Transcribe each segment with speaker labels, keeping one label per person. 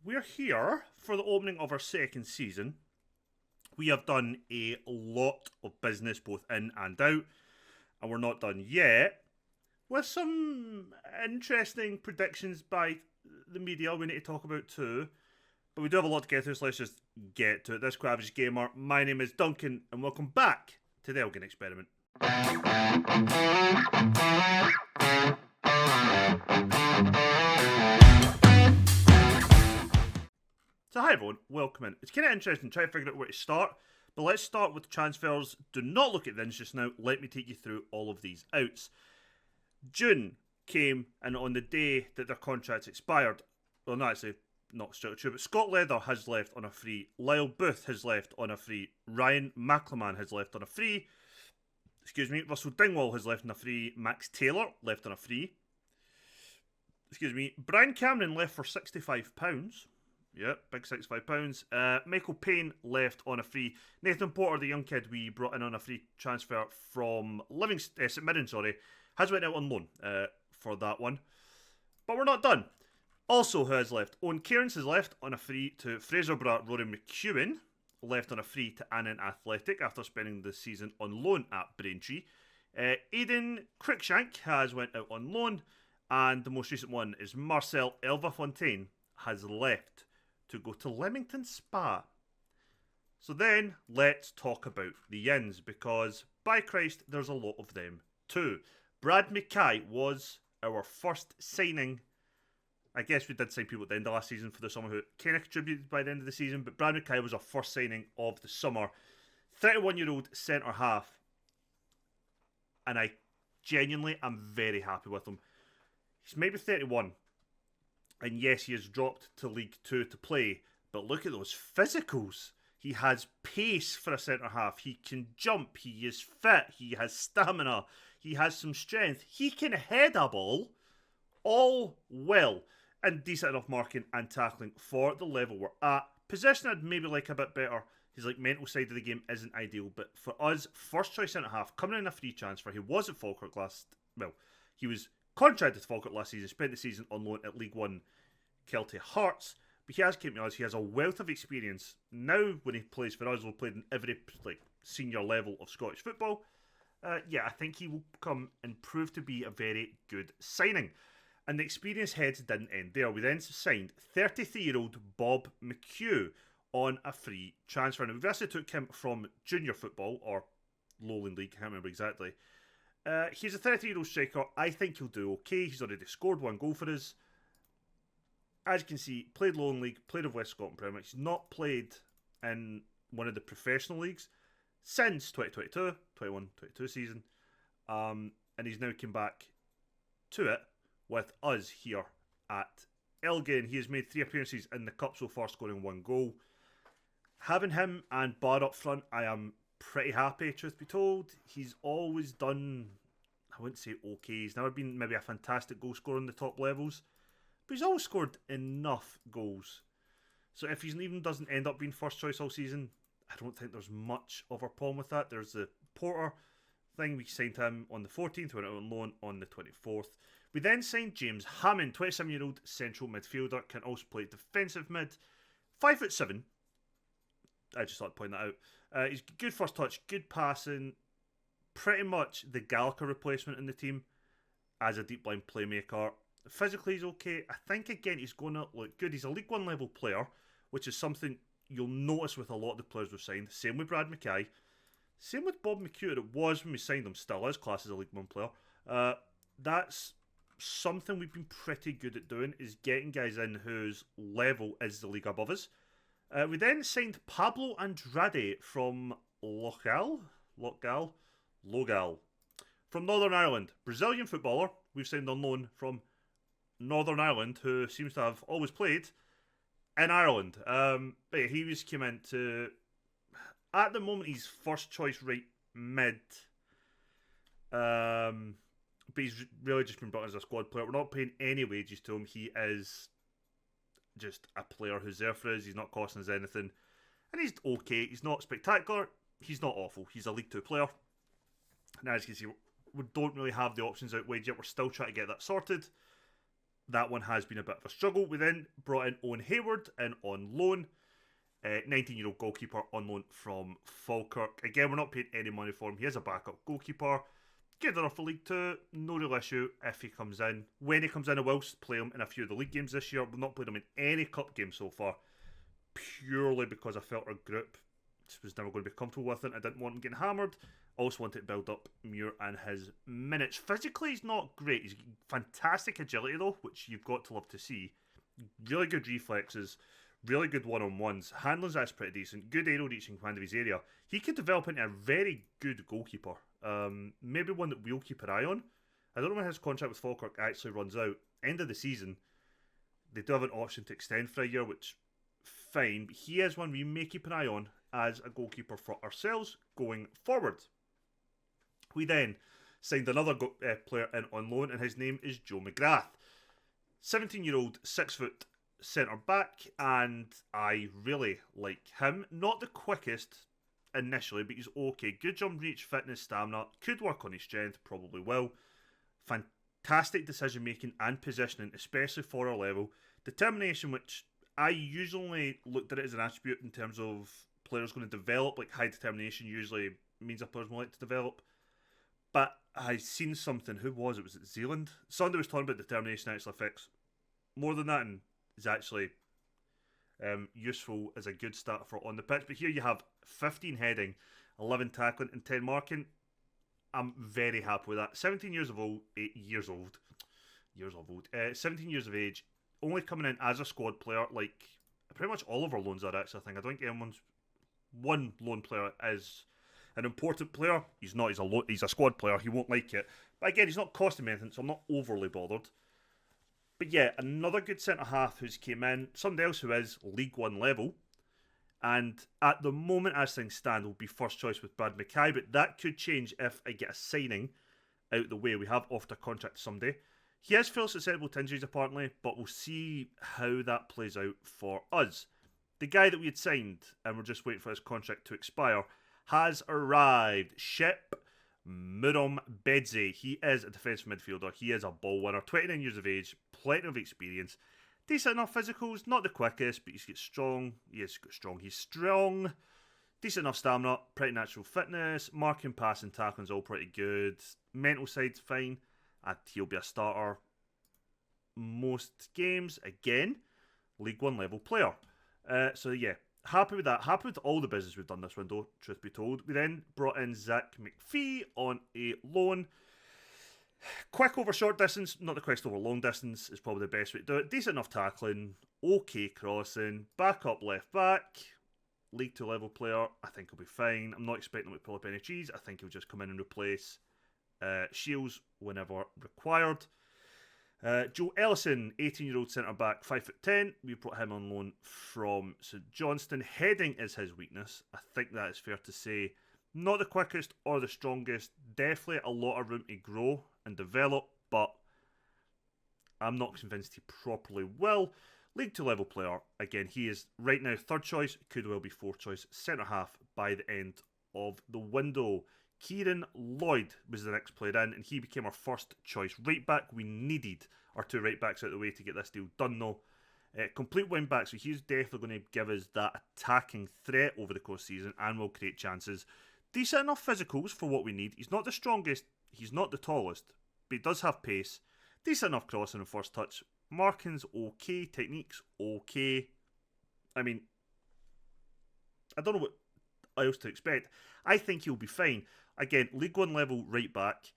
Speaker 1: we're here for the opening of our second season. We have done a lot of business both in and out, and we're not done yet. With some interesting predictions by the media we need to talk about too. But we do have a lot to get through, so let's just get to it. This is Quite Average Gamer. My name is Duncan, and welcome back to the Elgin Experiment. So hi everyone, welcome in. It's kind of interesting trying to figure out where to start, but let's start with transfers. Do not look at the ins just now. Let me take you through all of these outs. June came, and on the day that their contracts expired, well, not actually, not strictly true, but Scott Leather has left on a free. Lyle Booth has left on a free. Ryan McLeman has left on a free. Russell Dingwall has left on a free. Max Taylor left on a free. Brian Cameron left for £65. Yep, big £65. Michael Payne left on a free. Nathan Porter, the young kid we brought in on a free transfer from St Mirren, has went out on loan for that one. But we're not done. Also, who has left? Owen Cairns has left on a free to Fraserburgh. Rory McEwen left on a free to Annan Athletic after spending the season on loan at Braintree. Aidan Cruikshank has went out on loan. And the most recent one is Marcel Elvafontaine has left to go to Leamington Spa. So then, let's talk about the ins, because by Christ, there's a lot of them too. Brad Mackay was our first signing. I guess we did sign people at the end of last season for the summer who kind of contributed by the end of the season, but Brad Mackay was our first signing of the summer. 31-year-old centre half. And I genuinely am very happy with him. He's maybe 31. And yes, he has dropped to League 2 to play. But look at those physicals. He has pace for a centre-half. He can jump. He is fit. He has stamina. He has some strength. He can head a ball. All well. And decent enough marking and tackling for the level we're at. Position I'd maybe like a bit better. His mental side of the game isn't ideal. But for us, first choice centre-half, coming in a free transfer. He was at Falkirk he was contracted to Falkirk last season, spent the season on loan at League 1 Kelty Hearts, but he has came to us. He has a wealth of experience. Now, when he plays for us, he'll play in every senior level of Scottish football. I think he will come and prove to be a very good signing. And the experience heads didn't end there. We then signed 33-year-old Bob McHugh on a free transfer. Now, we've actually took him from junior football, or Lowland League, I can't remember exactly. He's a 33-year-old striker. I think he'll do okay. He's already scored one goal for us. As you can see, played Lowland League, played of West Scotland Premier League. He's not played in one of the professional leagues since 2022 season. And he's now come back to it with us here at Elgin. He has made 3 appearances in the Cup so far, scoring 1 goal. Having him and Barr up front, I am pretty happy, truth be told. He's always done, I wouldn't say okay, he's never been maybe a fantastic goal scorer in the top levels, but he's always scored enough goals. So if he even doesn't end up being first choice all season, I don't think there's much of a problem with that. There's the Porter thing. We signed him on the 14th, went out on loan on the 24th. We then signed James Hammond, 27-year-old central midfielder, can also play defensive mid, 5'7". I just thought to point that out. He's good first touch, good passing, pretty much the Gallagher replacement in the team as a deep line playmaker. Physically he's okay. I think again he's going to look good. He's a League 1 level player, which is something you'll notice with a lot of the players we've signed. Same with Brad Mackay. Same with Bob McHugh. It was when we signed him, still is class as a League 1 player. That's something we've been pretty good at doing, is getting guys in whose level is the league above us. We then signed Pablo Andrade from Logal from Northern Ireland. Brazilian footballer. We've signed on loan from Northern Ireland, who seems to have always played in Ireland. But yeah, he just came in to, at the moment, he's first choice right mid. But he's really just been brought in as a squad player. We're not paying any wages to him. He is just a player who's there for us. He's not costing us anything. And he's okay. He's not spectacular. He's not awful. He's a League 2 player. And as you can see, we don't really have the options out wide yet. We're still trying to get that sorted. that one has been a bit of a struggle. We then brought in Owen Hayward in on loan. 19-year-old goalkeeper on loan from Falkirk. Again, we're not paying any money for him. He is a backup goalkeeper. Good enough for League 2. No real issue if he comes in. When he comes in, I will play him in a few of the league games this year. We've not played him in any cup games so far. Purely because I felt our group was never going to be comfortable with it. I didn't want him getting hammered. Also wanted to build up Muir and his minutes. Physically, he's not great. He's fantastic agility, though, which you've got to love to see. Really good reflexes. Really good one-on-ones. Handling's that's pretty decent. Good aerial reach in command of his area. He could develop into a very good goalkeeper. Maybe one that we'll keep an eye on. I don't know when his contract with Falkirk actually runs out. End of the season. They do have an option to extend for a year, which fine. But he is one we may keep an eye on as a goalkeeper for ourselves going forward. We then signed another player in on loan, and his name is Joe McGrath. 17-year-old, 6-foot centre-back, and I really like him. Not the quickest initially, but he's okay. Good jump reach, fitness, stamina. Could work on his strength, probably will. Fantastic decision-making and positioning, especially for our level. Determination, which I usually looked at it as an attribute in terms of players going to develop. Like, high determination usually means a player's more likely to develop. But I seen something. Who was it? Was it Zealand? Somebody was talking about determination actually affects more than that, and is actually useful as a good start for on the pitch. But here you have 15 heading, 11 tackling, and 10 marking. I'm very happy with that. 17 years of old, 17 years of age, only coming in as a squad player. Like pretty much all of our loans are actually. I think I don't think anyone's one loan player is an important player. He's not. He's a squad player. He won't like it. But again, he's not costing me anything, so I'm not overly bothered. But yeah, another good centre-half who's came in. Somebody else who is League 1 level. And at the moment, as things stand, will be first choice with Brad Mackay. But that could change if I get a signing out the way. We have offered a contract to somebody. He is fairly susceptible to injuries, apparently. But we'll see how that plays out for us. The guy that we had signed, and we're just waiting for his contract to expire, has arrived. Shep Murom Bedze. He is a defensive midfielder. He is a ball winner. 29 years of age. Plenty of experience. Decent enough physicals. Not the quickest, but he's strong. He's strong. He's strong. Decent enough stamina. Pretty natural fitness. Marking, passing, tackling's all pretty good. Mental side's fine. He'll be a starter most games. Again, League 1 level player. So yeah. Happy with that. Happy with all the business we've done this window, truth be told. We then brought in Zach McPhee on a loan. Quick over short distance, not the quickest over long distance is probably the best way to do it. Decent enough tackling, okay crossing, back up, left back. League 2 level player, I think he'll be fine. I'm not expecting him to pull up any cheese. I think he'll just come in and replace Shields whenever required. Joe Ellison, 18-year-old centre-back, 5'10". We brought him on loan from St Johnstone. Heading is his weakness. I think that is fair to say. Not the quickest or the strongest. Definitely a lot of room to grow and develop, but I'm not convinced he properly will. League 2 level player. Again, he is right now third choice. Could well be fourth choice centre-half by the end of the window. Kieran Lloyd was the next player in, and he became our first choice right back. We needed our two right backs out of the way to get this deal done, though. Complete wing back, so he's definitely going to give us that attacking threat over the course of the season and will create chances. Decent enough physicals for what we need. He's not the strongest, he's not the tallest, but he does have pace. Decent enough crossing and first touch. Marking's okay, technique's okay. I mean, I don't know what else to expect. I think he'll be fine. Again, League 1 level right back.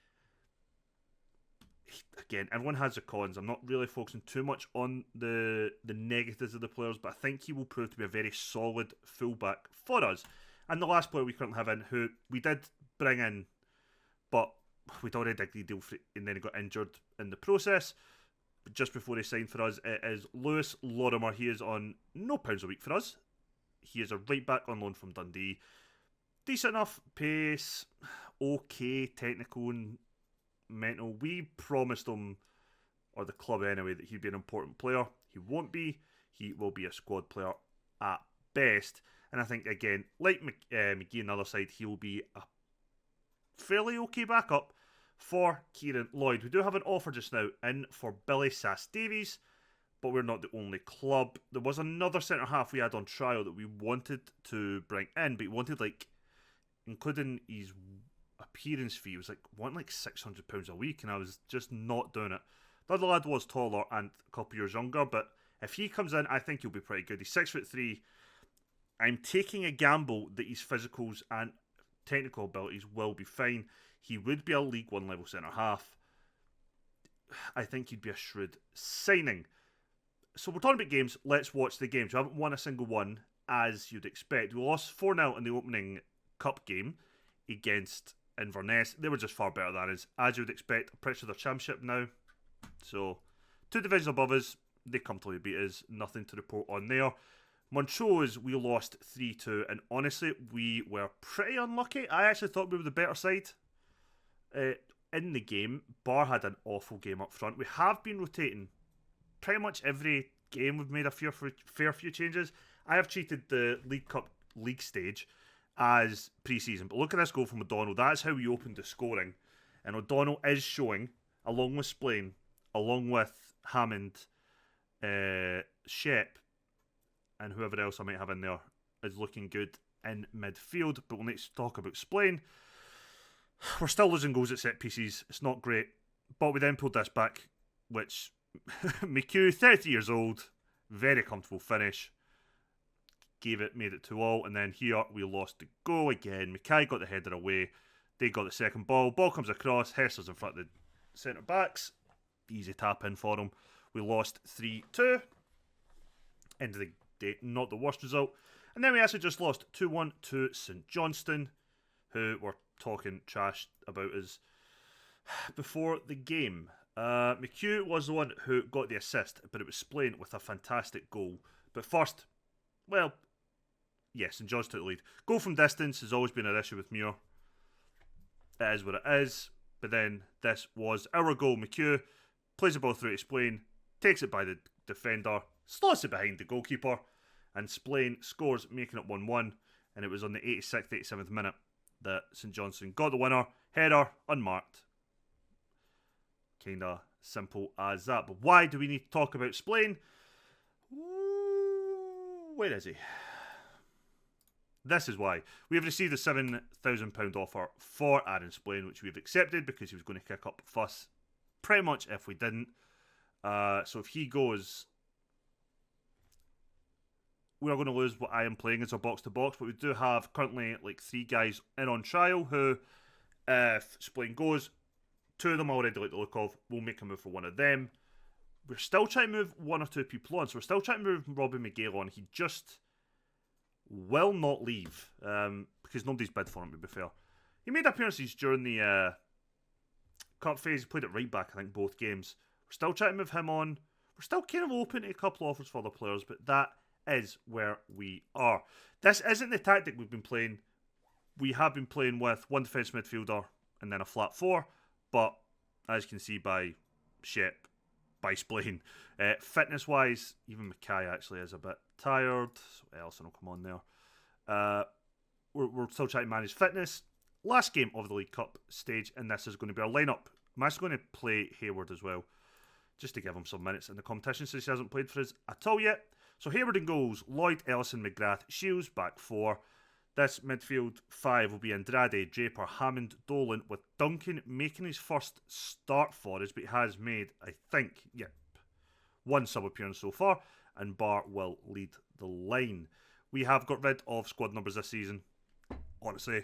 Speaker 1: Again, everyone has the cons. I'm not really focusing too much on the negatives of the players, but I think he will prove to be a very solid fullback for us. And the last player we currently have in, who we did bring in, but we'd already agreed deal for it, and then he got injured in the process. But just before he signed for us, it is Lewis Lorimer. He is on no pounds a week for us. He is a right back on loan from Dundee. Decent enough pace, okay, technical and mental. We promised him, or the club anyway, that he'd be an important player. He won't be. He will be a squad player at best. And I think, again, like McGee on the other side, he will be a fairly okay backup for Kieran Lloyd. We do have an offer just now in for Billy Sass-Davies, but we're not the only club. There was another centre-half we had on trial that we wanted to bring in, but he wanted, like, including his appearance fee, it was wanting like £600 a week, and I was just not doing it. The other lad was taller and a couple years younger, but if he comes in, I think he'll be pretty good. He's 6'3". I'm taking a gamble that his physicals and technical abilities will be fine. He would be a League One level centre half. I think he'd be a shrewd signing. So we're talking about games. Let's watch the games. We haven't won a single one, as you'd expect. We lost 4-0 in the opening cup game against Inverness. They were just far better than us, as you would expect. Pretty sure they're championship now. So 2 divisions above us. They comfortably beat us. Nothing to report on there. Montrose, we lost 3-2, and honestly, we were pretty unlucky. I actually thought we were the better side in the game. Bar had an awful game up front. We have been rotating pretty much every game. We've made a fair few changes. I have treated the League Cup league stage as pre-season, but look at this goal from O'Donnell. That's how we opened the scoring, and O'Donnell is showing, along with Splain, along with Hammond, Shep, and whoever else I might have in there, is looking good in midfield. But we'll need to talk about Splain. We're still losing goals at set pieces. It's not great, but we then pulled this back, which McHugh, 30 years old, very comfortable finish, made it 2-2, and then here we lost the goal again. Mackay got the header away. They got the second ball. Ball comes across. Hessler's in front of the centre backs. Easy tap in for them. We lost 3-2. End of the day, not the worst result. And then we actually just lost 2-1 to St Johnstone, who were talking trash about us before the game. McHugh was the one who got the assist, but it was Splain with a fantastic goal. But first, well, yes, St John's took the lead. Goal from distance has always been an issue with Muir. It is what it is. But then this was our goal. McHugh plays the ball through to Splain, takes it by the defender, slots it behind the goalkeeper, and Splain scores, making it 1-1. And it was on the 86th, 87th minute that St Johnstone got the winner. Header, unmarked. Kinda simple as that. But why do we need to talk about Splain? Where is he? This is why. We have received a £7,000 offer for Aaron Splain, which we've accepted because he was going to kick up a fuss pretty much if we didn't. So if he goes, we are going to lose what I am playing as a box-to-box, but we do have currently like 3 guys in on trial who, if Splain goes, 2 of them I already like the look of. We'll make a move for one of them. We're still trying to move 1 or 2 people on, so we're still trying to move Robbie McGill on. He just will not leave because nobody's bid for him, to be fair. He made appearances during the cup phase. He played it right back, I think, both games. We're still trying to move him on. We're still kind of open to a couple of offers for other players, but that is where we are. This isn't the tactic we've been playing. We have been playing with 1 defence midfielder and then a flat 4, but as you can see by Shep, by Splain, fitness-wise, even Mackay actually is a bit tired. So Ellison will come on there. We're still trying to manage fitness. Last game of the League Cup stage, and this is going to be our lineup. I'm actually going to play Hayward as well, just to give him some minutes in the competition since he hasn't played for us at all yet. So Hayward in goals, Lloyd, Ellison, McGrath, Shields back 4. This midfield 5 will be Andrade, Draper, Hammond, Dolan, with Duncan making his first start for us, but he has made, I think, 1 sub-appearance so far, and Bar will lead the line. We have got rid of squad numbers this season. Honestly,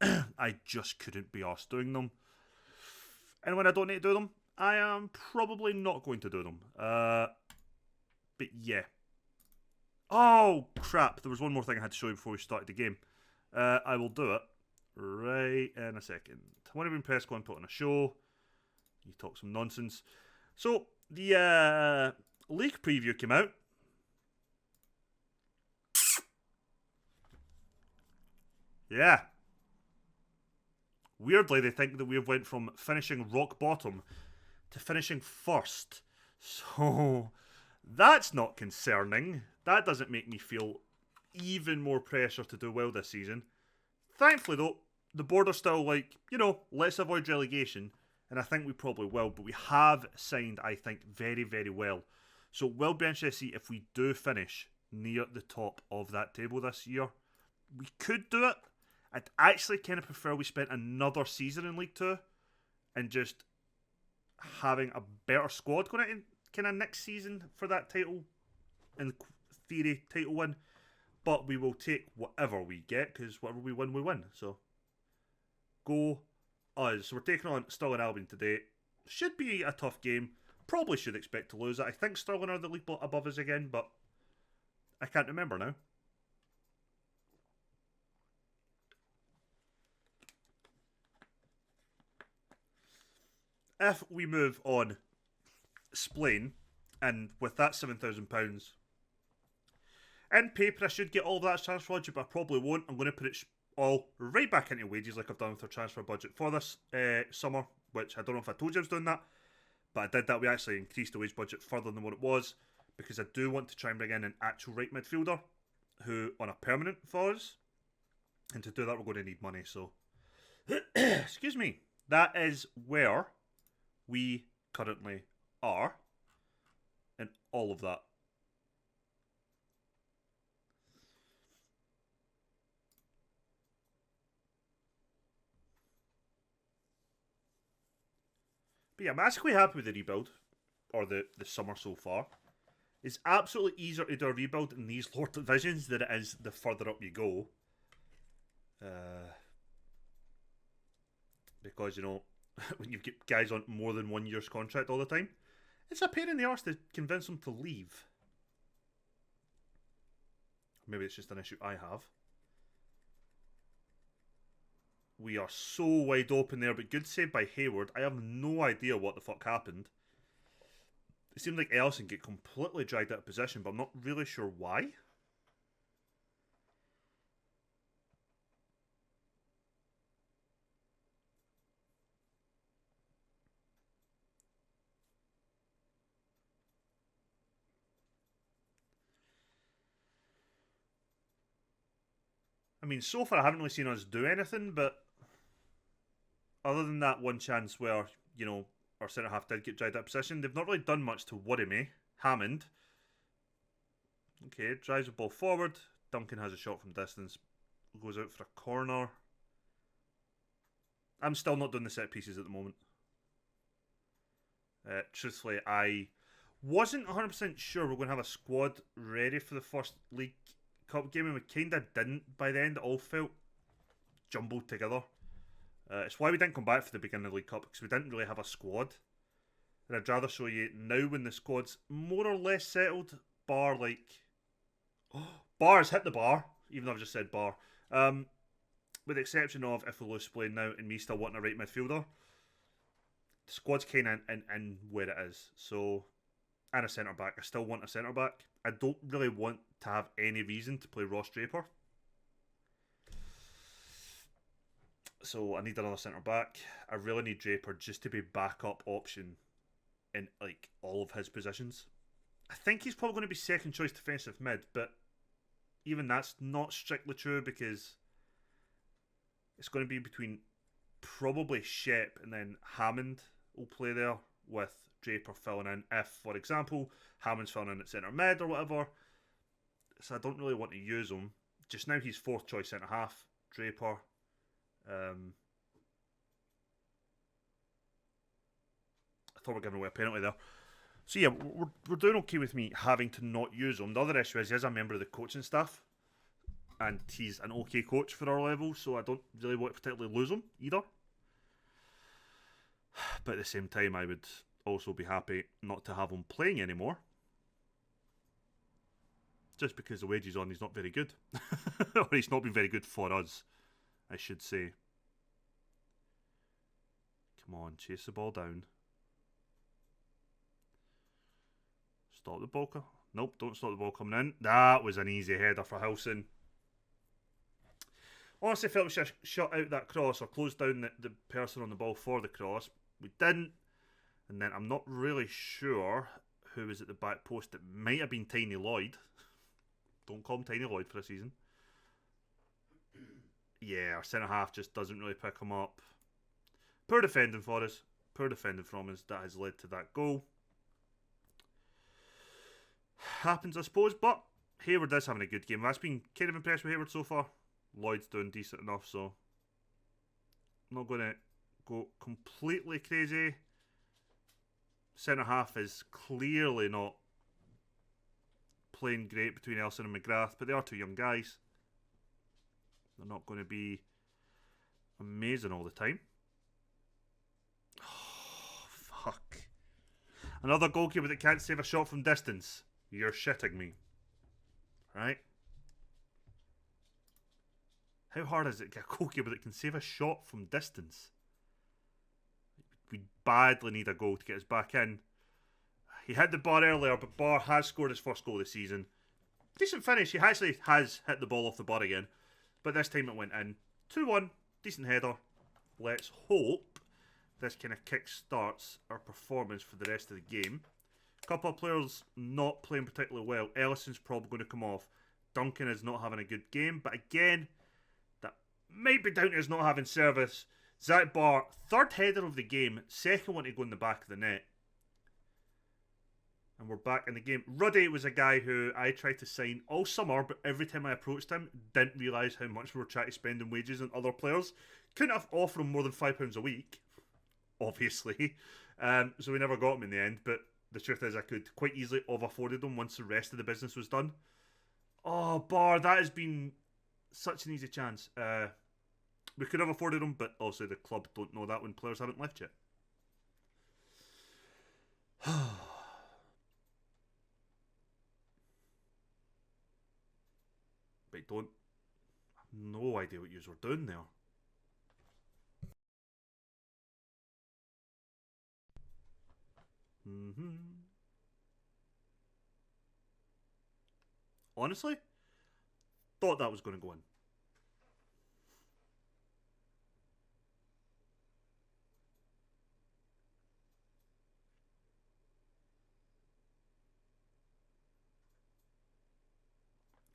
Speaker 1: I just couldn't be arsed doing them. And when I don't need to do them, I am probably not going to do them. But yeah. Oh, crap. There was one more thing I had to show you before we started the game. I will do it right in a second. I want to impress, go and put on a show. You talk some nonsense. So, the league preview came out. Yeah. Weirdly, they think that we have went from finishing rock bottom to finishing first. So, that's not concerning. That doesn't make me feel even more pressure to do well this season. Thankfully, though, the board are still like, let's avoid relegation. and I think we probably will, but we have signed, I think, very, very well. So it will be interesting to see if we do finish near the top of that table this year. We could do it. I'd actually kind of prefer we spent another season in League 2 and just having a better squad going into kind of next season for that title, in theory, title win. But we will take whatever we get, because whatever we win, we win. So, go us. So we're taking on Stirling Albion today. Should be a tough game. Probably should expect to lose it. I think Stirling are the league above us again, but I can't remember now. If we move on Splain, and with that £7,000, in paper I should get all of that as transfer budget, but I probably won't. I'm going to put it all right back into wages like I've done with our transfer budget for this summer, which I don't know if I told you I was doing that, but I did that. We actually increased the wage budget further than what it was, because I do want to try and bring in an actual right midfielder who on a permanent for us, and to do that we're going to need money. So excuse me, that is where we currently are in all of that. But yeah, I'm actually happy with the rebuild, or the summer so far. It's absolutely easier to do a rebuild in these lower divisions than it is the further up you go. Because, you know, when you've got guys on more than 1 year's contract all the time, it's a pain in the arse to convince them to leave. Maybe it's just an issue I have. We are so wide open there, but good save by Hayward. I have no idea what the fuck happened. It seemed like Ellison get completely dragged out of position, but I'm not really sure why. I mean, so far I haven't really seen us do anything, but other than that one chance where, you know, our centre-half did get dragged out of position, they've not really done much to worry me. Hammond. Okay, drives the ball forward. Duncan has a shot from distance. Goes out for a corner. I'm still not doing the set pieces at the moment. Truthfully, I wasn't 100% sure we're going to have a squad ready for the first League Cup game, and we kind of didn't by the end. It all felt jumbled together. It's why we didn't come back for the beginning of the League Cup, because we didn't really have a squad. And I'd rather show you now when the squad's more or less settled, bar like... Oh, bar has hit the bar, even though I've just said bar. With the exception of if we lose playing now and me still wanting a right midfielder. The squad's kind of in where it is. So, and a centre-back. I still want a centre-back. I don't really want to have any reason to play Ross Draper. So I need another centre-back. I really need Draper just to be backup option in like all of his positions. I think he's probably going to be second choice defensive mid, but even that's not strictly true, because it's going to be between probably Shep and then Hammond will play there, with Draper filling in if, for example, Hammond's filling in at centre mid or whatever. So I don't really want to use him. Just now he's fourth choice centre half, Draper. I thought we were giving away a penalty there. So yeah, we're doing okay with me having to not use him. The other issue is he's a member of the coaching staff, and he's an okay coach for our level, so I don't really want to particularly lose him either. But at the same time, I would also be happy not to have him playing anymore, just because the wages on he's not very good. Or he's not been very good for us, I should say. Come on, chase the ball down. Stop the ball. Nope, don't stop the ball coming in. That was an easy header for Hilson. Honestly, I felt we should have shut out that cross or closed down the person on the ball for the cross. We didn't. And then I'm not really sure who was at the back post. It might have been Tiny Lloyd. Don't call him Tiny Lloyd for a season. Yeah, our centre half just doesn't really pick him up. Poor defending for us. Poor defending from us. That has led to that goal. Happens, I suppose, but Hayward is having a good game. That's been kind of impressed with Hayward so far. Lloyd's doing decent enough, so I'm not going to go completely crazy. Centre half is clearly not playing great between Elson and McGrath, but they are two young guys. They're not going to be amazing all the time. Oh, fuck. Another goalkeeper that can't save a shot from distance. You're shitting me. Right? How hard is it to get a goalkeeper that can save a shot from distance? We badly need a goal to get us back in. He hit the bar earlier, but Bar has scored his first goal this season. Decent finish. He actually has hit the ball off the bar again. But this time it went in. 2-1. Decent header. Let's hope this kind of kick-starts our performance for the rest of the game. A couple of players not playing particularly well. Ellison's probably going to come off. Duncan is not having a good game. But again, that might be down to us not having service. Zach Barr, third header of the game. Second one to go in the back of the net. And we're back in the game. Ruddy was a guy who I tried to sign all summer, but every time I approached him, didn't realise how much we were trying to spend in wages on other players. Couldn't have offered him more than £5 a week, obviously. So we never got him in the end, but the truth is I could quite easily have afforded him once the rest of the business was done. Oh, Bar, that has been such an easy chance. We could have afforded him, but also the club don't know that when players haven't left yet. But don't have no idea what you were doing there. Honestly, thought that was going to go in.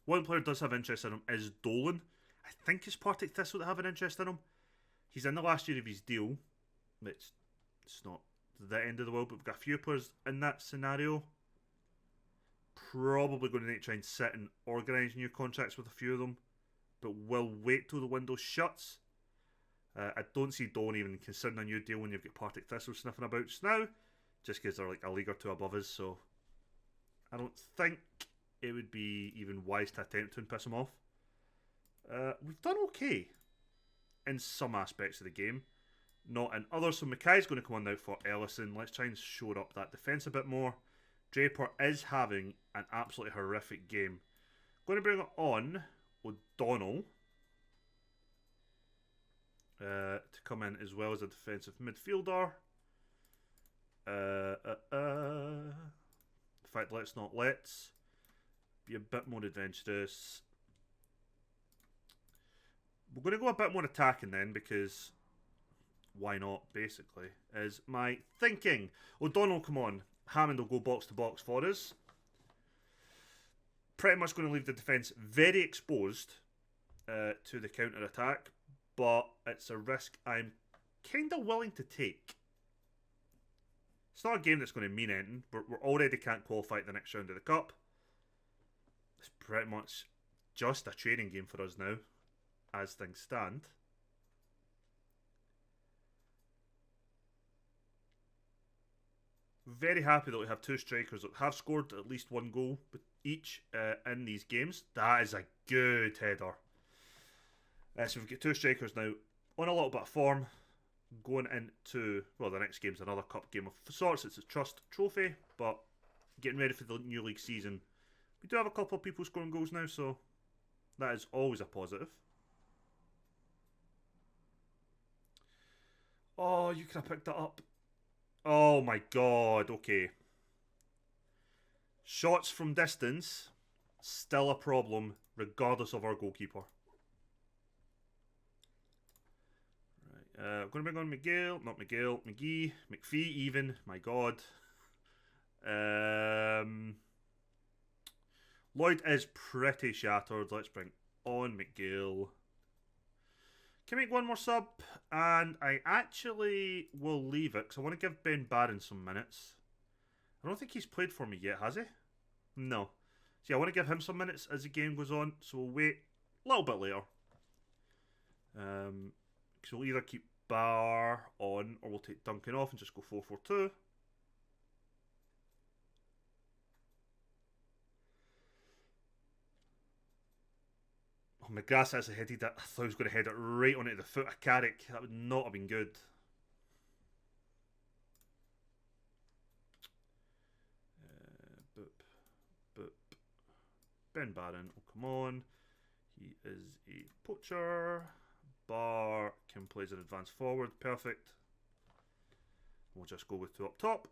Speaker 1: One player does have interest in him is Dolan. I think it's Partick Thistle that have an interest in him. He's in the last year of his deal. It's not the end of the world, but we've got a few players in that scenario. Probably going to need to try and sit and organise new contracts with a few of them, but we'll wait till the window shuts. I don't see Dolan even considering a new deal when you've got Partick Thistle sniffing about just now, just because they're like a league or two above us, so I don't think it would be even wise to attempt to piss him off. We've done okay in some aspects of the game, not in others. So Mackay's going to come on now for Ellison. Let's try and shore up that defence a bit more. Draper is having an absolutely horrific game. Going to bring it on O'Donnell to come in as well as a defensive midfielder. In fact, let's be a bit more adventurous. We're going to go a bit more attacking then, because why not, basically, is my thinking. O'Donnell, come on. Hammond will go box to box for us. Pretty much going to leave the defence very exposed to the counter-attack, but it's a risk I'm kind of willing to take. It's not a game that's going to mean anything. We're already can't qualify at the next round of the Cup. It's pretty much just a training game for us now, as things stand. Very happy that we have two strikers that have scored at least one goal each in these games. That is a good header. So we've got two strikers now on a little bit of form. Going into, well, the next game's another cup game of sorts. It's a Trust Trophy, but getting ready for the new league season. We do have a couple of people scoring goals now, so that is always a positive. Oh, you could have picked that up. Oh my god, okay. Shots from distance, still a problem, regardless of our goalkeeper. Right, I'm going to bring on McGee, McPhee even, my god. Lloyd is pretty shattered. Let's bring on McGill. Can make one more sub, and I actually will leave it because I want to give Ben Barron some minutes. I don't think he's played for me yet, has he? No. So yeah, I want to give him some minutes as the game goes on, so we'll wait a little bit later. Because we'll either keep Bar on or we'll take Duncan off and just go 4-4-2. Oh, McGrath has headed that. I thought he was going to head it right onto the foot of Carrick. That would not have been good. Boop. Ben Barron, oh come on. He is a poacher. Bar can plays an advance forward. Perfect. We'll just go with 2 up top.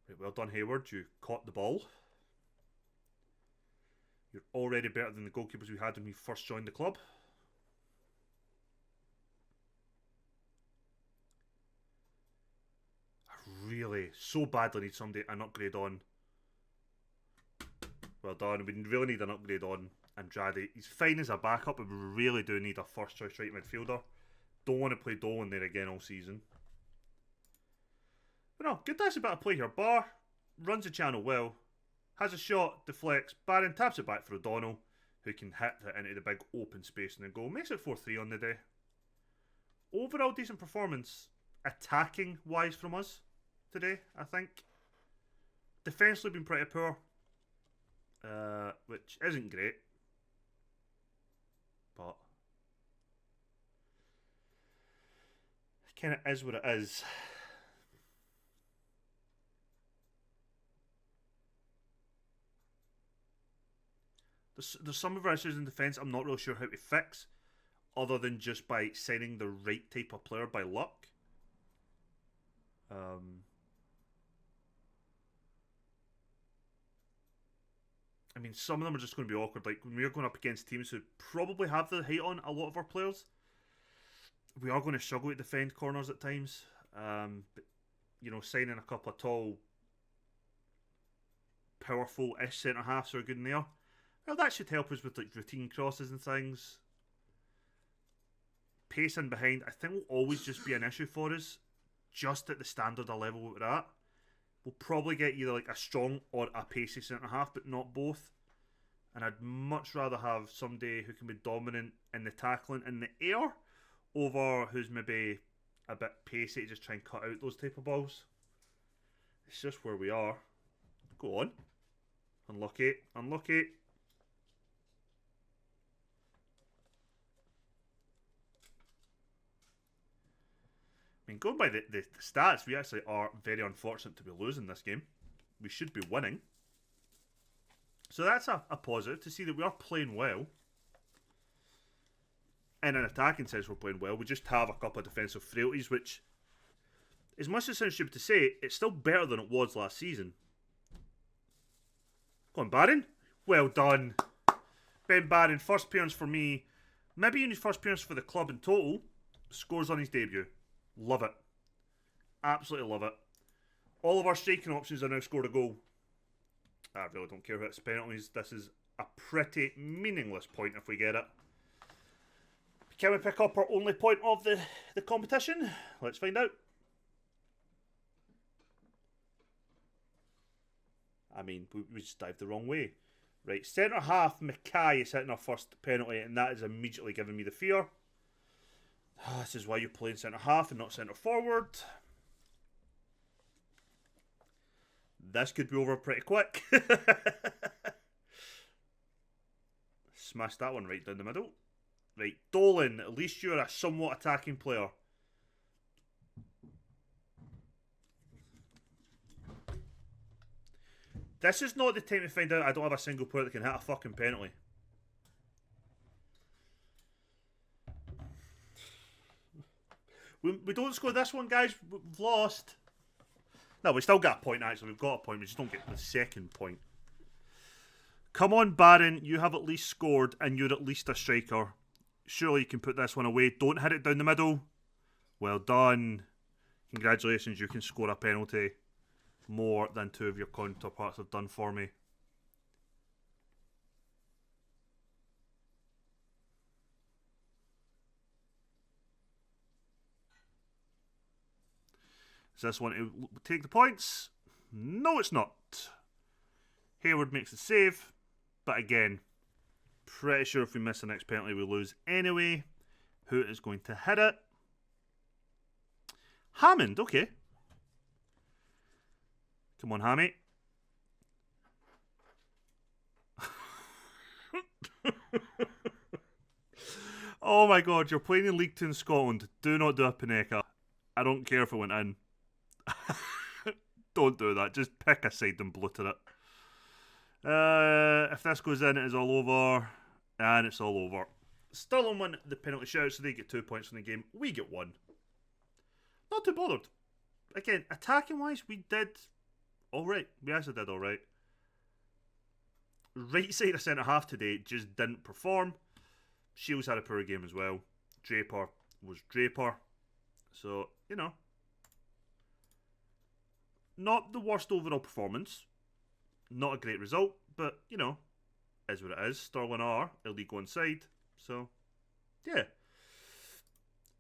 Speaker 1: Right, well done, Hayward. You caught the ball. You're already better than the goalkeepers we had when we first joined the club. I really, so badly need somebody an upgrade on. Well done. We really need an upgrade on Andrade. He's fine as a backup, but we really do need a first choice right midfielder. Don't want to play Dolan there again all season. But no, good nice bit of play here. Bar runs the channel well. Has a shot, deflects. Barron taps it back for O'Donnell, who can hit it into the big open space in the goal. Makes it 4-3 on the day. Overall decent performance, attacking wise from us today, I think. Defensively been pretty poor, which isn't great. But it kind of is what it is. There's some of our issues in defence I'm not really sure how to fix, other than just by signing the right type of player by luck. I mean, some of them are just going to be awkward. Like, when we're going up against teams who probably have the height on a lot of our players, we are going to struggle to defend corners at times. But, you know, signing a couple of tall, powerful-ish centre-halves are good in there. Well, that should help us with like routine crosses and things. Pace in behind, I think, will always just be an issue for us, just at the standard of level we're at. We'll probably get either like a strong or a pacey centre half, but not both. And I'd much rather have somebody who can be dominant in the tackling in the air over who's maybe a bit pacey to just try and cut out those type of balls. It's just where we are. Go on. Unlucky. Unlucky. I mean, going by the stats, we actually are very unfortunate to be losing this game. We should be winning. So that's a positive to see that we are playing well. In an attacking sense, we're playing well. We just have a couple of defensive frailties, which, as much as it sounds stupid to say, it's still better than it was last season. Go on, Barron. Well done. Ben Barron, first appearance for me. Maybe even his first appearance for the club in total. Scores on his debut. Love it. Absolutely love it. All of our striking options are now scored a goal. I really don't care if it's penalties. This is a pretty meaningless point if we get it. Can we pick up our only point of the competition? Let's find out. I mean, we just dived the wrong way. Right, centre half Mackay is hitting our first penalty, and that is immediately giving me the fear. This is why you're playing centre half and not centre forward. This could be over pretty quick. Smashed that one right down the middle. Right, Dolan, at least you're a somewhat attacking player. This is not the time to find out I don't have a single player that can hit a fucking penalty. We don't score this one, guys. We've lost. No, we still got a point, actually. We've got a point. We just don't get the second point. Come on, Baron. You have at least scored, and you're at least a striker. Surely you can put this one away. Don't hit it down the middle. Well done. Congratulations, you can score a penalty. More than two of your counterparts have done for me. Is this one to take the points? No, it's not. Hayward makes the save. But again, pretty sure if we miss the next penalty, we lose anyway. Who is going to hit it? Hammond, okay. Come on, Hammy. Oh my god, you're playing in League 2 in Scotland. Do not do a Panenka. I don't care if it went in. Don't do that. Just pick a side and blutter it. If this goes in, it is all over. And it's all over. Stirling won the penalty shootout, so they get 2 points from the game. We get 1. Not too bothered. Again, attacking-wise, we did alright. We actually did alright. Right side of centre-half today just didn't perform. Shields had a poor game as well. Draper was Draper. So, you know. Not the worst overall performance. Not a great result, but, you know, is what it is. Stirling are illegal inside. So, yeah.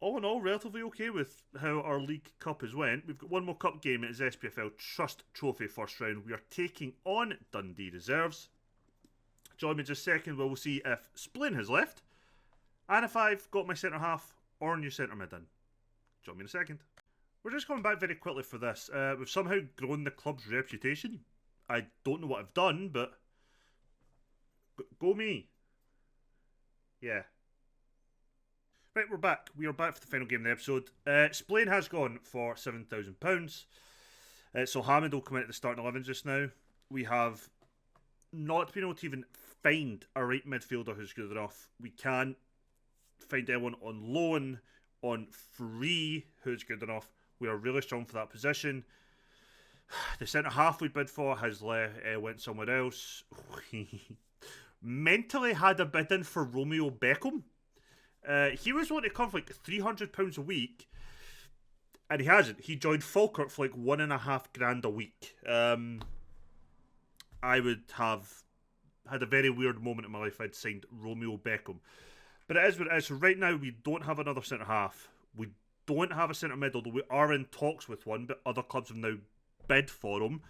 Speaker 1: All in all, relatively okay with how our League Cup has went. We've got one more Cup game. It is SPFL Trust Trophy first round. We are taking on Dundee Reserves. Join me just a second where we'll see if Splin has left and if I've got my centre-half or new centre-mid in. Join me in a second. We're just coming back very quickly for this. We've somehow grown the club's reputation. I don't know what I've done, but go me. Yeah. Right, we're back. We are back for the final game of the episode. Splane has gone for £7,000. So Hammond will come in at the starting 11 just now. We have not been able to even find a right midfielder who's good enough. We can't find anyone on loan, on free, who's good enough. We are really strong for that position. The centre-half we bid for has went somewhere else. Mentally had a bid in for Romeo Beckham. He was wanting to come for like £300 a week, and he hasn't. He joined Falkirk for like £1,500 a week. I would have had a very weird moment in my life if I'd signed Romeo Beckham. But it is what it is. So right now we don't have another centre-half. We don't have a centre-mid, although we are in talks with one, but other clubs have now bid for him,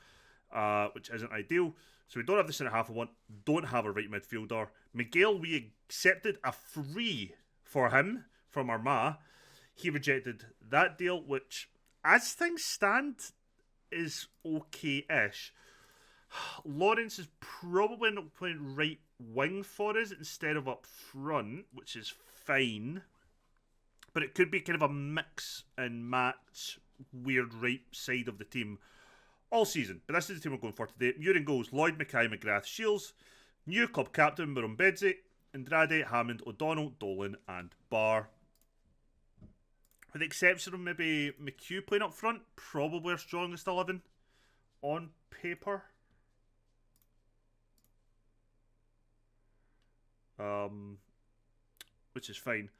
Speaker 1: which isn't ideal. So we don't have the centre-half we want, don't have a right midfielder. Miguel, we accepted a free for him from Armagh. He rejected that deal, which, as things stand, is okay-ish. Lawrence is probably not playing right wing for us instead of up front, which is fine. But it could be kind of a mix and match weird right side of the team all season. But this is the team we're going for today. Muir in goals, Lloyd, Mackay, McGrath, Shields. New club captain, Murumbedzi, Andrade, Hammond, O'Donnell, Dolan and Barr. With the exception of maybe McHugh playing up front, probably our strongest 11 on paper. Which is fine.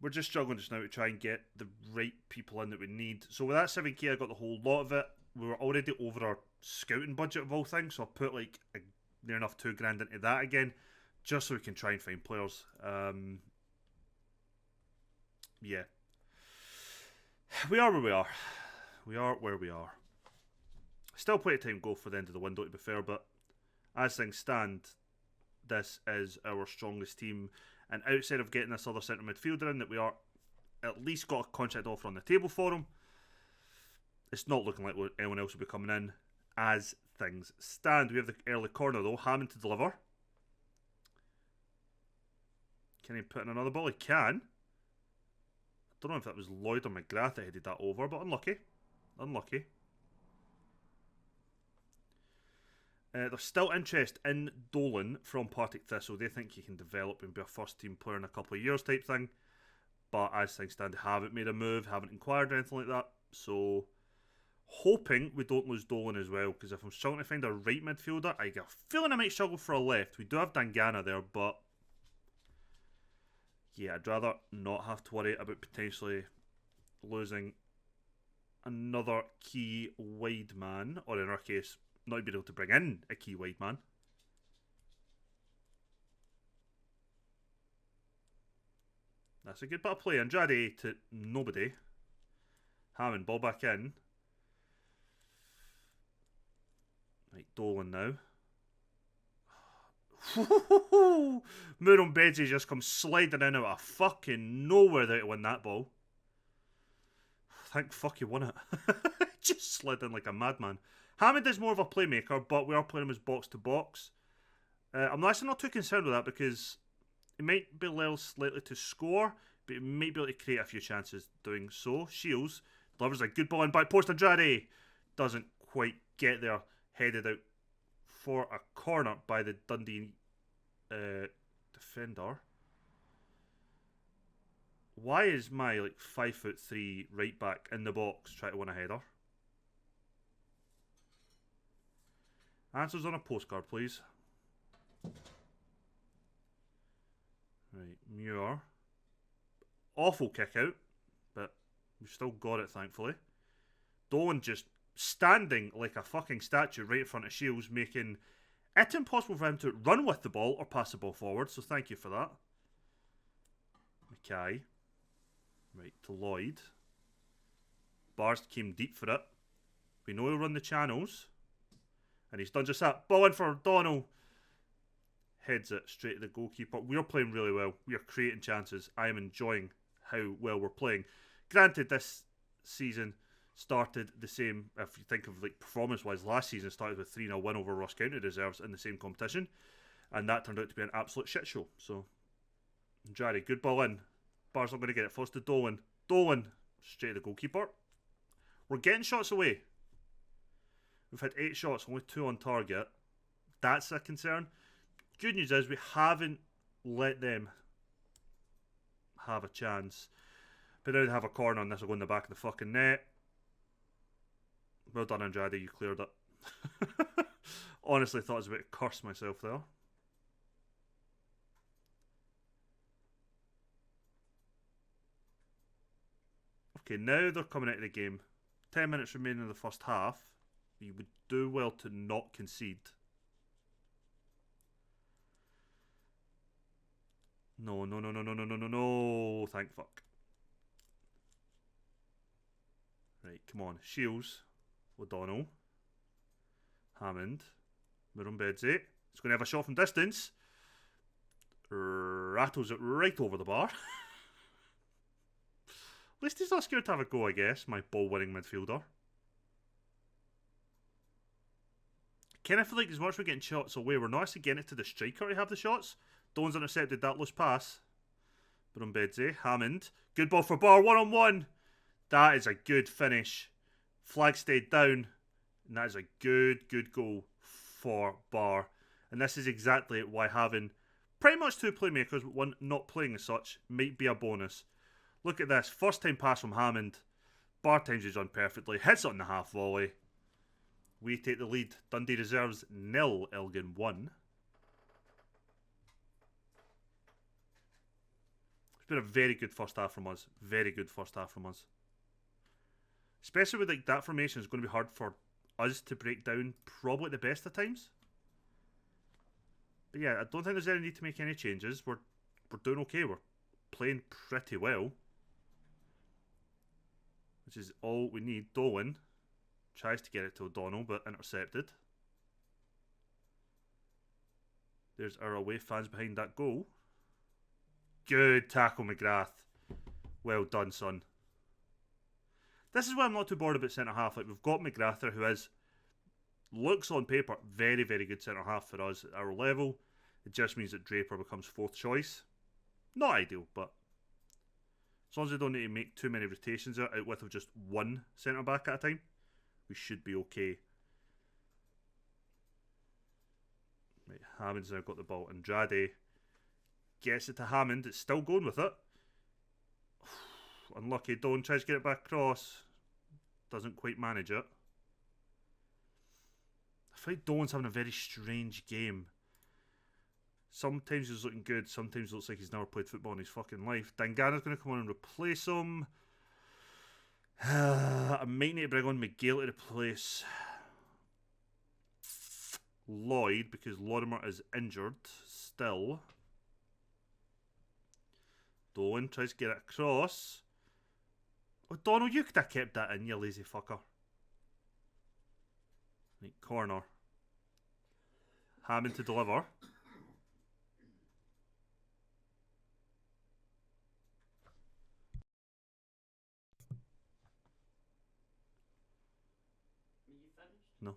Speaker 1: We're just struggling just now to try and get the right people in that we need. So with that 7k, I got the whole lot of it. We were already over our scouting budget of all things, so I put like near enough £2,000 into that again, just so we can try and find players. Yeah. We are where we are. We are where we are. Still plenty of time to go for the end of the window, to be fair, but as things stand, this is our strongest team. And outside of getting this other centre midfielder in that we are at least got a contract offer on the table for him, it's not looking like anyone else will be coming in as things stand. We have the early corner though, Hammond to deliver. Can he put in another ball? He can. I don't know if that was Lloyd or McGrath that headed that over, but unlucky. Unlucky. There's still interest in Dolan from Partick Thistle. They think he can develop and be a first team player in a couple of years type thing. But as things stand, they haven't made a move, haven't inquired or anything like that. So Hoping we don't lose Dolan as well, because if I'm struggling to find a right midfielder, I get a feeling I might struggle for a left. We do have Dangana there, but yeah, I'd rather not have to worry about potentially losing another key wide man, or in our case, not being able to bring in a key wide man. That's a good bit of play. Andrade to nobody. Hammond, ball back in. Right, Dolan now. Muron Bedzi just comes sliding in out of fucking nowhere there to win that ball. Thank fuck he won it. Just slid in like a madman. Hammond is more of a playmaker, but we are playing him as box to box. I'm actually not too concerned with that because he might be less likely to score, but he might be able to create a few chances doing so. Shields delivers a good ball in back post. Andrade doesn't quite get there. Headed out for a corner by the Dundee defender. Why is my 5'3" right back in the box trying to win a header? Answers on a postcard, please. Right, Muir. Awful kick out, but we've still got it, thankfully. Dolan just standing like a fucking statue right in front of Shields, making it impossible for him to run with the ball or pass the ball forward, so thank you for that. Mackay. Right, to Lloyd. Bars came deep for it. We know he'll run the channels. And he's done just that. Ball in for Donald. Heads it straight to the goalkeeper. We're playing really well. We are creating chances. I am enjoying how well we're playing. Granted, this season started the same, if you think of performance-wise, last season started with 3-0 win over Ross County Reserves in the same competition. And that turned out to be an absolute shit show. So, Jari, good ball in. Bar's not going to get it. First to Dolan. Dolan, straight to the goalkeeper. We're getting shots away. We've had 8 shots, only 2 on target. That's a concern. Good news is we haven't let them have a chance. But now they have a corner on this. Will go in the back of the fucking net. Well done, Andrade. You cleared it. Honestly, thought I was about to curse myself there. Okay, now they're coming out of the game. 10 minutes remaining in the first half. You would do well to not concede. No, no, no, no, no, no, no, no, no. Thank fuck. Right, come on. Shields. O'Donnell. Hammond. Murumbedze. He's going to have a shot from distance. Rattles it right over the bar. At least he's not scared to have a go, I guess. My ball-winning midfielder. Kind of feel like as much as we're getting shots away, we're not actually getting it to the striker to have the shots. Dolan's intercepted that loose pass. Murumbedze. Hammond. Good ball for Bar. 1-on-1. That is a good finish. Flag stayed down. And that is a good, good goal for Bar. And this is exactly why having pretty much 2 playmakers, but one not playing as such, might be a bonus. Look at this. First time pass from Hammond. Bar times he's on perfectly. Hits it on the half volley. We take the lead. Dundee Reserves 0, Elgin 1. It's been a very good first half from us. Very good first half from us. Especially with that formation, it's going to be hard for us to break down probably at the best of times. But yeah, I don't think there's any need to make any changes. We're doing okay. We're playing pretty well. Which is all we need. Dolan tries to get it to O'Donnell, but intercepted. There's our away fans behind that goal. Good tackle, McGrath. Well done, son. This is why I'm not too bored about centre-half. We've got McGrath there, who looks on paper, very, very good centre-half for us at our level. It just means that Draper becomes 4th choice. Not ideal, but as long as we don't need to make too many rotations out with of just one centre-back at a time, we should be okay. Right, Hammond's now got the ball. Andrade gets it to Hammond. It's still going with it. Unlucky. Dolan tries to get it back across. Doesn't quite manage it. feel like Dolan's having a very strange game. Sometimes he's looking good, sometimes it looks like he's never played football in his fucking life. Dangana's going to come on and replace him. I might need to bring on Miguel to replace Lloyd because Lorimer is injured still. Dolan tries to get it across. O'Donnell, you could have kept that in, you lazy fucker. Right, corner. Hammond to deliver. No.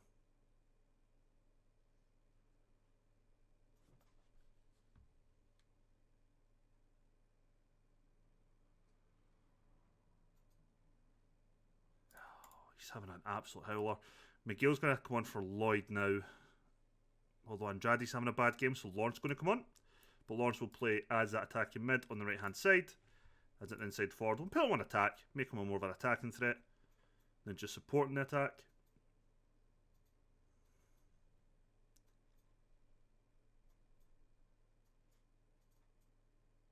Speaker 1: He's having an absolute howler. Miguel's going to come on for Lloyd now. Although Andrade's having a bad game, so Lawrence going to come on. But Lawrence will play as that attacking mid on the right hand side. As an inside forward. We'll put him on attack. Make him a more of an attacking threat. Than just supporting the attack.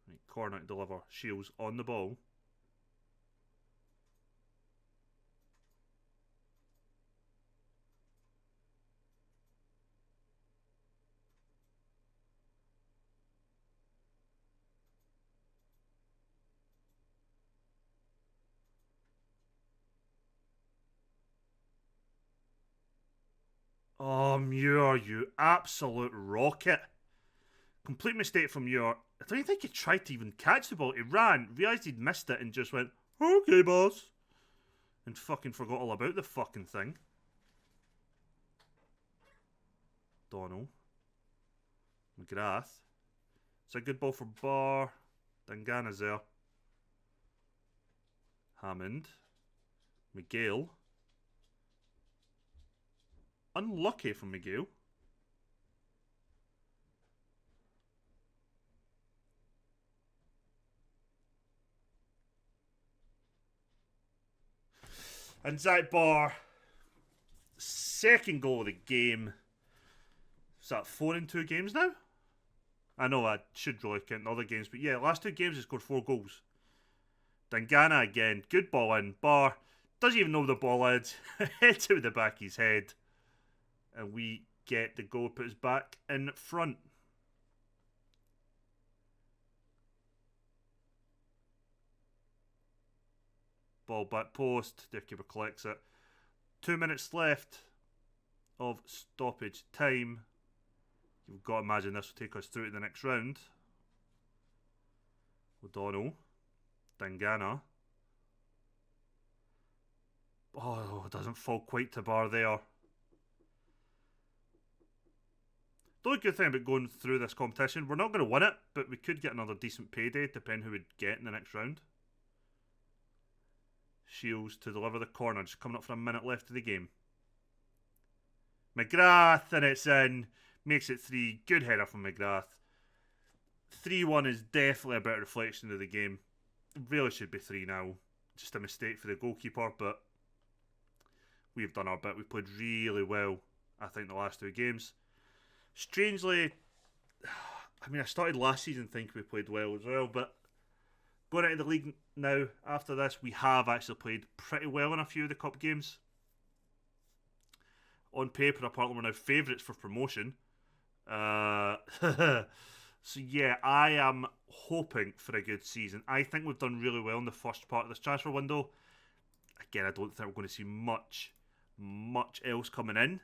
Speaker 1: Right, corner to deliver. Shields on the ball. Oh, Muir, you absolute rocket. Complete mistake from Muir. I don't even think he tried to even catch the ball. He ran, realised he'd missed it, and just went, okay, boss. And fucking forgot all about the fucking thing. Donald. McGrath. It's a good ball for Barr. Dangana's there. Hammond. Miguel. Unlucky from Miguel. And Zach Barr, second goal of the game. Is that 4-2 games now? I know I should really count the other games, but yeah, last two games he scored 4 goals. Dangana again, good ball in. Barr doesn't even know the ball is. Heads out the back of his head. And we get the goal, put us back in front. Ball back post. Their keeper collects it. 2 minutes left of stoppage time. You've got to imagine this will take us through to the next round. O'Donnell. Dangana. Oh, it doesn't fall quite to Barr there. The only good thing about going through this competition, we're not going to win it, but we could get another decent payday, depending who we'd get in the next round. Shields to deliver the corner, just coming up for a minute left of the game. McGrath, and it's in. Makes it 3. Good header from McGrath. 3-1 is definitely a better reflection of the game. It really should be 3 now. Just a mistake for the goalkeeper, but we've done our bit. We've played really well, I think, the last 2 games. Strangely, I mean, I started last season thinking we played well as well, but going into the league now, after this, we have actually played pretty well in a few of the cup games. On paper, apparently, we're now favourites for promotion. So yeah, I am hoping for a good season. I think we've done really well in the first part of this transfer window. Again, I don't think we're going to see much else coming in.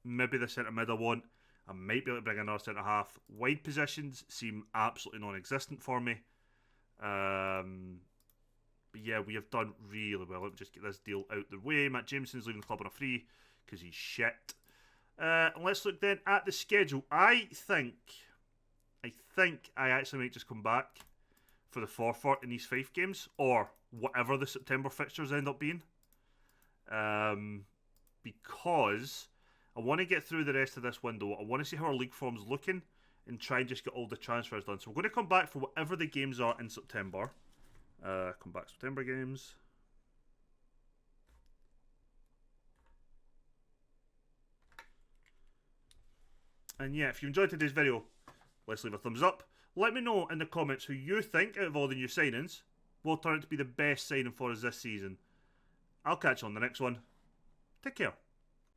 Speaker 1: Maybe the centre mid I want. I might be able to bring another centre half. Wide positions seem absolutely non-existent for me. But yeah, we have done really well. Let me just get this deal out the way. Matt Jameson's leaving the club on a free because he's shit. Let's look then at the schedule. I think I actually might just come back for the forfeit in these 5 games, or whatever the September fixtures end up being. Because I want to get through the rest of this window. I want to see how our league form's looking and try and just get all the transfers done. So we're going to come back for whatever the games are in September. Come back September games. And yeah, if you enjoyed today's video, let's leave a thumbs up. Let me know in the comments who you think, out of all the new signings, will turn out to be the best signing for us this season. I'll catch you on the next one. Take care.